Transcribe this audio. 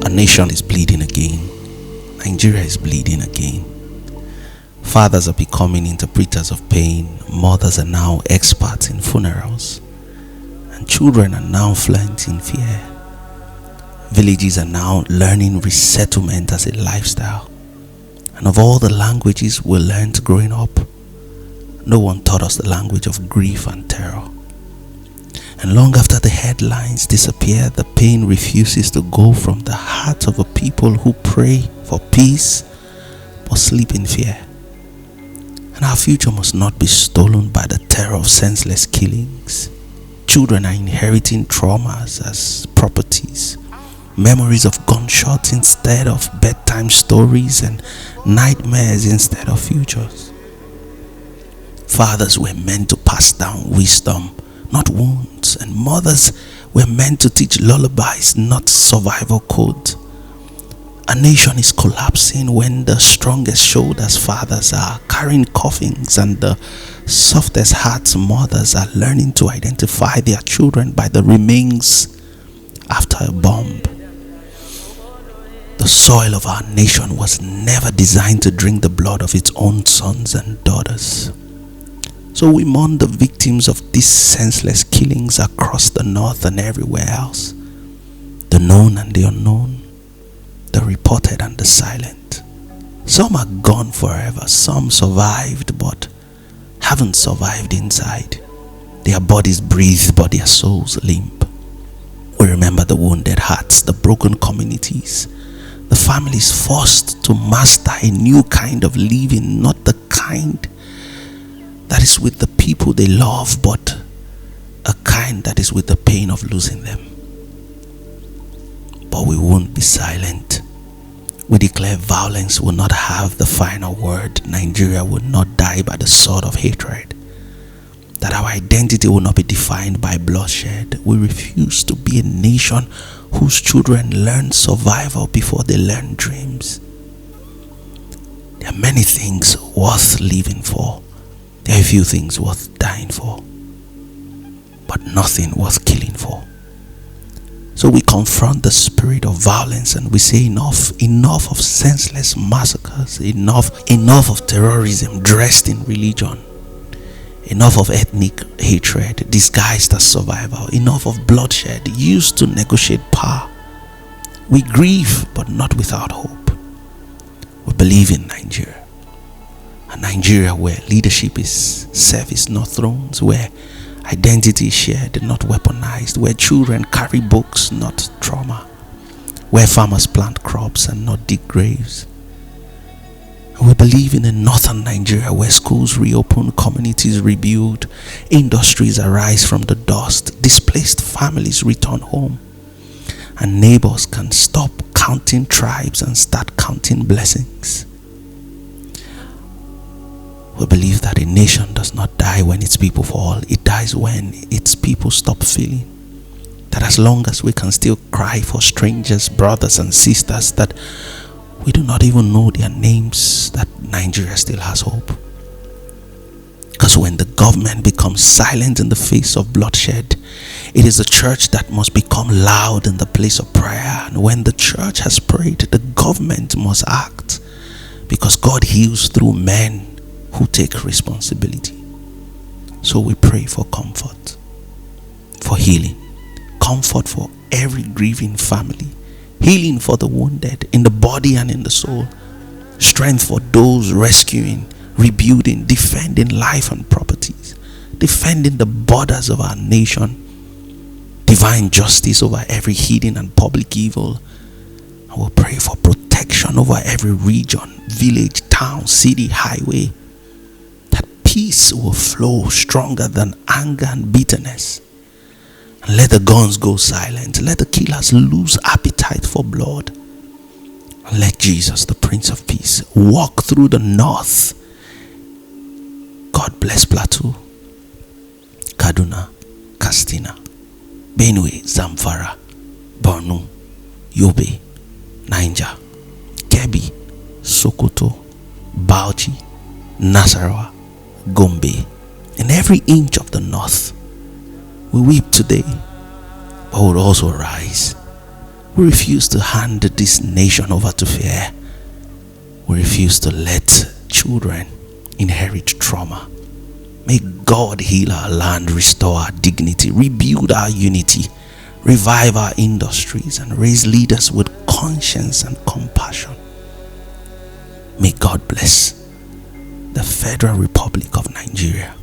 Our nation is bleeding again. Nigeria is bleeding again. Fathers are becoming interpreters of pain. Mothers are now experts in funerals. And children are now fluent in fear. Villages are now learning resettlement as a lifestyle. And of all the languages we learned growing up, no one taught us the language of grief and terror. And long after the headlines disappear, the pain refuses to go from the heart of a people who pray for peace but sleep in fear. And our future must not be stolen by the terror of senseless killings. Children are inheriting traumas as properties, memories of gunshots instead of bedtime stories, and nightmares instead of futures. Fathers were meant to pass down wisdom, not wounds, and mothers were meant to teach lullabies, not survival code. A nation is collapsing when the strongest shoulders fathers are carrying coffins and the softest hearts mothers are learning to identify their children by the remains after a bomb. The soil of our nation was never designed to drink the blood of its own sons and daughters. So we mourn the victims of these senseless killings across the north and everywhere else. The known and the unknown, the reported and the silent. Some are gone forever, some survived but haven't survived inside. Their bodies breathe but their souls limp. We remember the wounded hearts, the broken communities, the families forced to master a new kind of living, not the kind that is with the people they love, but a kind that is with the pain of losing them. But we won't be silent. We declare violence will not have the final word. Nigeria will not die by the sword of hatred. That our identity will not be defined by bloodshed. We refuse to be a nation whose children learn survival before they learn dreams. There are many things worth living for. There are few things worth dying for, but nothing worth killing for. So we confront the spirit of violence and we say enough of senseless massacres, enough of terrorism dressed in religion, enough of ethnic hatred disguised as survival, enough of bloodshed used to negotiate power. We grieve but not without hope. We believe in Nigeria. A Nigeria where leadership is service, not thrones, where identity is shared, not weaponized, where children carry books, not trauma, where farmers plant crops and not dig graves. And we believe in a northern Nigeria where schools reopen, communities rebuild, industries arise from the dust, displaced families return home, and neighbors can stop counting tribes and start counting blessings. We believe that a nation does not die when its people fall. It dies when its people stop feeling. That as long as we can still cry for strangers, brothers and sisters that we do not even know their names, that Nigeria still has hope. Because when the government becomes silent in the face of bloodshed, it is the church that must become loud in the place of prayer. And when the church has prayed, the government must act. Because God heals through men who take responsibility. So we pray for comfort, for healing, comfort for every grieving family, healing for the wounded in the body and in the soul, strength for those rescuing, rebuilding, defending life and properties, defending the borders of our nation, divine justice over every hidden and public evil. And we'll pray for protection over every region, village, town, city, highway. Peace will flow stronger than anger and bitterness. And let the guns go silent. Let the killers lose appetite for blood. And let Jesus, the Prince of Peace, walk through the north. God bless Plateau, Kaduna, Katsina, Benue, Zamfara, Borno, Yobe, Niger, Kebbi, Sokoto, Bauchi, Nasarawa, Gombe, in every inch of the north. We weep today, but will also rise. We refuse to hand this nation over to fear. We refuse to let children inherit trauma. May God heal our land, restore our dignity, rebuild our unity, revive our industries, and raise leaders with conscience and compassion. May God bless the Federal Republic of Nigeria.